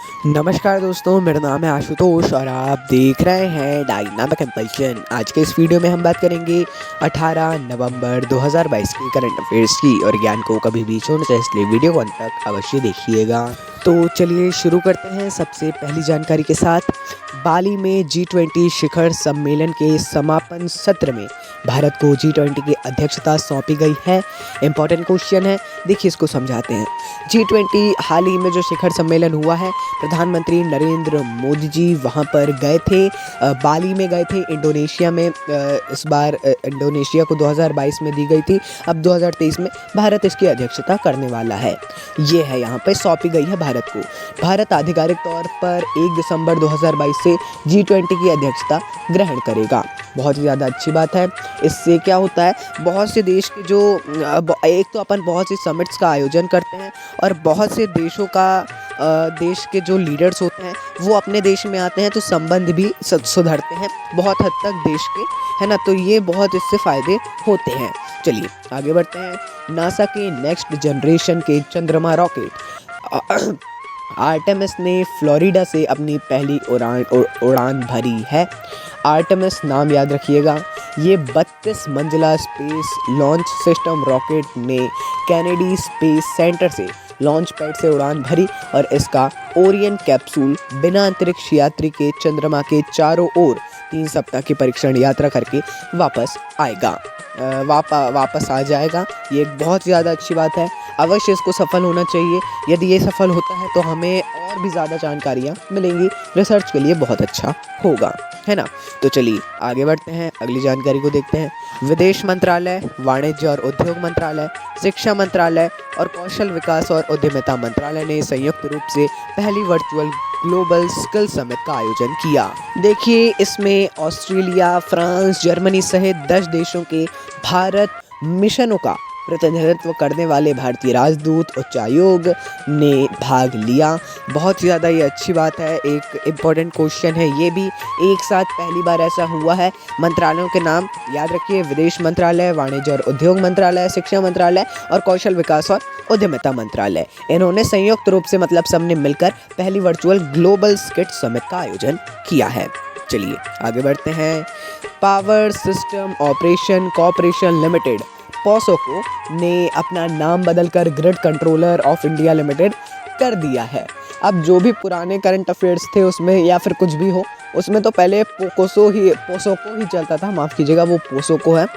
नमस्कार दोस्तों, मेरा नाम है आशुतोष और आप देख रहे हैं डायनामिक इम्पल्शन। आज के इस वीडियो में हम बात करेंगे 18 नवंबर 2022 के करंट अफेयर्स की। और ज्ञान को कभी भी छोड़ना चाहिए, इसलिए वीडियो को अंत तक अवश्य देखिएगा। तो चलिए शुरू करते हैं सबसे पहली जानकारी के साथ। बाली में G20 शिखर सम्मेलन के समापन सत्र में भारत को G20 की अध्यक्षता सौंपी गई है। इंपॉर्टेंट क्वेश्चन है, देखिए इसको समझाते हैं। G20 हाल ही में जो शिखर सम्मेलन हुआ है, प्रधानमंत्री नरेंद्र मोदी जी वहाँ पर गए थे, बाली में गए थे, इंडोनेशिया में। इस बार इंडोनेशिया को 2022 में दी गई थी, अब 2023 में भारत इसकी अध्यक्षता करने वाला है। ये है यहाँ पे सौंपी गई है भारत को। भारत आधिकारिक तौर पर 1 दिसंबर 2022 से G20 की अध्यक्षता ग्रहण करेगा। बहुत ही ज़्यादा अच्छी बात है। इससे क्या होता है, बहुत से देश के जो एक तो अपन बहुत सी समिट्स का आयोजन करते हैं और बहुत से देशों का देश के जो लीडर्स होते हैं वो अपने देश में आते हैं, तो संबंध भी सुधरते हैं बहुत हद तक देश के, है ना। तो ये बहुत इससे फ़ायदे होते हैं। चलिए आगे बढ़ते हैं। नासा के नेक्स्ट जनरेशन के चंद्रमा रॉकेट आर्टेमिस ने फ्लोरिडा से अपनी पहली उड़ान भरी है। आर्टेमिस नाम याद रखिएगा। ये 32 मंजिला स्पेस लॉन्च सिस्टम रॉकेट ने कैनेडी स्पेस सेंटर से लॉन्च पैड से उड़ान भरी और इसका ओरियन कैप्सूल बिना अंतरिक्ष यात्री के चंद्रमा के चारों ओर 3 सप्ताह की परीक्षण यात्रा करके वापस आएगा, वापस आ जाएगा। ये एक बहुत ज़्यादा अच्छी बात है। अवश्य इसको सफल होना चाहिए। यदि ये सफल होता है तो हमें और भी ज़्यादा जानकारियाँ मिलेंगी, रिसर्च के लिए बहुत अच्छा होगा, है ना। तो चलिए आगे बढ़ते हैं, अगली जानकारी को देखते हैं। विदेश मंत्रालय, वाणिज्य और उद्योग मंत्रालय, शिक्षा मंत्रालय और कौशल विकास और उद्यमिता मंत्रालय ने संयुक्त रूप से पहली वर्चुअल ग्लोबल स्किल समिट का आयोजन किया। देखिए इसमें ऑस्ट्रेलिया, फ्रांस, जर्मनी सहित 10 देशों के भारत मिशनों का प्रतिनिधित्व करने वाले भारतीय राजदूत, उच्चायोग ने भाग लिया। बहुत ही ज़्यादा ये अच्छी बात है। एक इम्पॉर्टेंट क्वेश्चन है ये भी, एक साथ पहली बार ऐसा हुआ है। मंत्रालयों के नाम याद रखिए, विदेश मंत्रालय, वाणिज्य और उद्योग मंत्रालय, शिक्षा मंत्रालय और कौशल विकास और उद्यमिता मंत्रालय। इन्होंने संयुक्त रूप से, मतलब सबने मिलकर पहली वर्चुअल ग्लोबल स्किल समिट का आयोजन किया है। चलिए आगे बढ़ते हैं। Power system operation corporation limited POSOCO ने अपना नाम बदलकर grid controller of India limited कर दिया है। अब जो भी पुराने करंट अफेयर्स थे उसमें, या फिर कुछ भी हो, उसमें तो पहले पोसोको ही चलता था, माफ़ कीजिएगा, वो पोसोको है,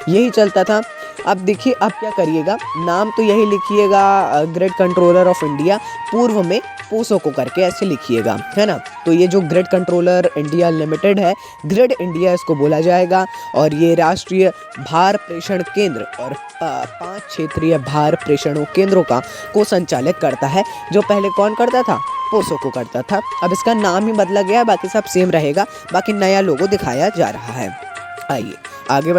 यही चलता था। अब देखिए अब क्या करिएगा, नाम तो यही लिखिएगा, ग्रिड कंट्रोलर ऑफ इंडिया, पूर्व में पोसोको करके ऐसे लिखिएगा, है ना। तो ये जो ग्रिड कंट्रोलर इंडिया लिमिटेड है, ग्रिड इंडिया इसको बोला जाएगा। और ये राष्ट्रीय भार प्रेषण केंद्र और 5 क्षेत्रीय भार प्रेषणों केंद्रों को संचालित करता है, जो पहले कौन करता था, पोसोको करता था। अब इसका नाम ही बदला गया, बाकी सब सेम रहेगा, बाकी नया लोगो दिखाया जा रहा है। आइए आगे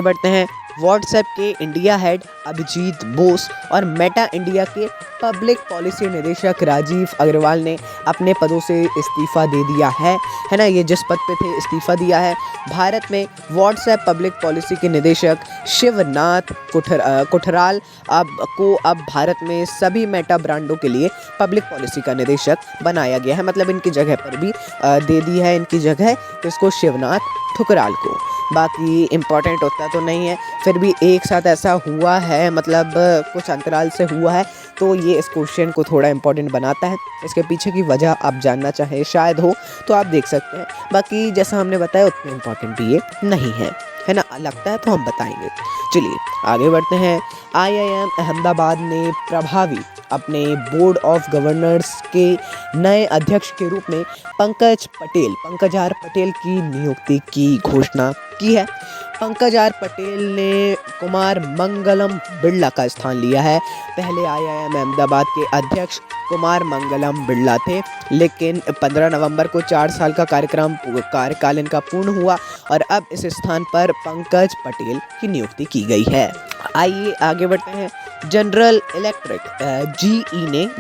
बढ़ते हैं। व्हाट्सएप के इंडिया हेड अभिजीत बोस और मेटा इंडिया के पब्लिक पॉलिसी निदेशक राजीव अग्रवाल ने अपने पदों से इस्तीफा दे दिया है ना। ये जिस पद पे थे इस्तीफा दिया है। भारत में व्हाट्सएप पब्लिक पॉलिसी के निदेशक शिवनाथ कुठराल अब भारत में सभी मेटा ब्रांडों के लिए पब्लिक पॉलिसी का निदेशक बनाया गया है। मतलब इनकी जगह पर भी दे दी है इनकी जगह इसको, शिवनाथ ठुकराल को। बाकी इम्पॉर्टेंट होता तो नहीं है, फिर भी एक साथ ऐसा हुआ है, मतलब कुछ अंतराल से हुआ है, तो ये इस क्वेश्चन को थोड़ा इम्पोर्टेंट बनाता है। इसके पीछे की वजह आप जानना चाहें शायद हो तो आप देख सकते हैं। बाकी जैसा हमने बताया उतना इम्पोर्टेंट भी ये नहीं है ना, लगता है तो हम बताएंगे। चलिए आगे बढ़ते हैं। IIM अहमदाबाद ने प्रभावी अपने बोर्ड ऑफ गवर्नर्स के नए अध्यक्ष के रूप में पंकज आर पटेल की नियुक्ति की घोषणा की है। पंकज आर पटेल ने कुमार मंगलम बिरला का स्थान लिया है। पहले IIM अहमदाबाद के अध्यक्ष कुमार मंगलम बिरला थे, लेकिन 15 नवंबर को 4 साल का कार्यकाल इनका पूर्ण हुआ और अब इस स्थान पर पंकज पटेल की नियुक्ति की गई है। आइए आगे बढ़ते हैं। General electric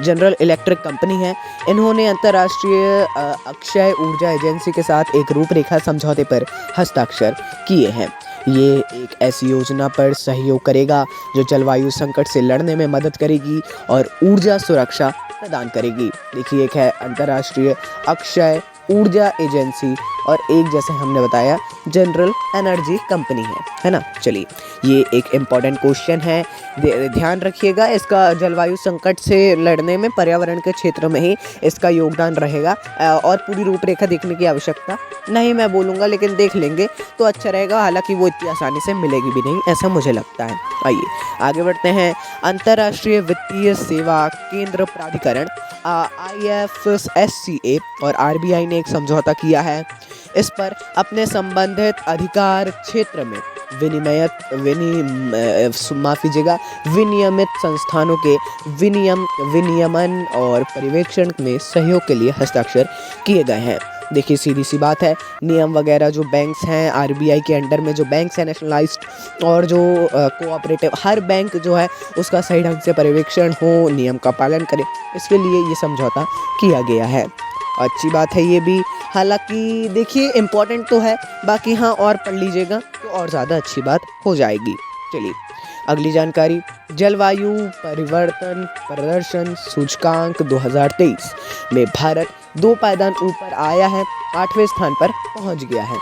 general electric company है, इन्होंने अंतर्राष्ट्रीय अक्षय ऊर्जा एजेंसी के साथ एक रूपरेखा समझौते पर हस्ताक्षर किए हैं। ये एक ऐसी योजना पर सहयोग करेगा जो जलवायु संकट से लड़ने में मदद करेगी और ऊर्जा सुरक्षा प्रदान करेगी। देखिए, एक है अंतर्राष्ट्रीय अक्षय ऊर्जा एजेंसी और एक जैसे हमने बताया जनरल एनर्जी कंपनी है ना। चलिए, ये एक इम्पॉर्टेंट क्वेश्चन है, ध्यान रखिएगा। इसका जलवायु संकट से लड़ने में पर्यावरण के क्षेत्र में ही इसका योगदान रहेगा और पूरी रूपरेखा देखने की आवश्यकता नहीं मैं बोलूँगा, लेकिन देख लेंगे तो अच्छा रहेगा। हालांकि वो इतनी आसानी से मिलेगी भी नहीं, ऐसा मुझे लगता है। आइए आगे बढ़ते हैं। अंतर्राष्ट्रीय वित्तीय सेवा केंद्र प्राधिकरण IFSCA और RBI ने एक समझौता किया है। इस पर अपने संबंधित अधिकार क्षेत्र में विनियमित संस्थानों के विनियमन और पर्यवेक्षण में सहयोग के लिए हस्ताक्षर किए गए हैं। देखिए, सीधी सी बात है, नियम वगैरह जो बैंक्स हैं RBI के अंडर में, जो बैंक्स हैं नेशनलाइज्ड और जो कोऑपरेटिव, हर बैंक जो है उसका सही ढंग से पर्यवेक्षण हो, नियम का पालन करे, इसके लिए ये समझौता किया गया है। अच्छी बात है ये भी। हालांकि देखिए, इम्पोर्टेंट तो है, बाकी हाँ और पढ़ लीजिएगा तो और ज़्यादा अच्छी बात हो जाएगी। चलिए अगली जानकारी, जलवायु परिवर्तन प्रदर्शन सूचकांक 2023 में भारत 2 पायदान ऊपर आया है, 8वें स्थान पर पहुंच गया है।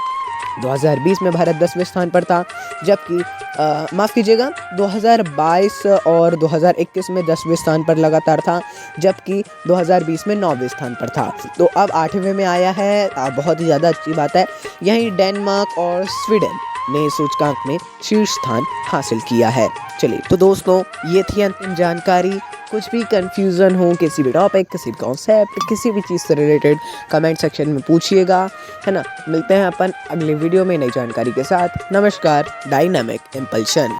2020 में भारत 10वें स्थान पर था, जबकि 2022 और 2021 में 10वें स्थान पर लगातार था, जबकि 2020 में 9वें स्थान पर था। तो अब 8वें में आया है, बहुत ही ज़्यादा अच्छी बात है। यहीं डेनमार्क और स्वीडन ने सूचकांक में शीर्ष स्थान हासिल किया है। चलिए तो दोस्तों, ये थी अंतिम जानकारी। कुछ भी कंफ्यूजन हो किसी भी टॉपिक, किसी भी कॉन्सेप्ट, किसी भी चीज़ से रिलेटेड, कमेंट सेक्शन में पूछिएगा, है ना। मिलते हैं अपन अगले वीडियो में नई जानकारी के साथ। नमस्कार। Dynamic impulsion.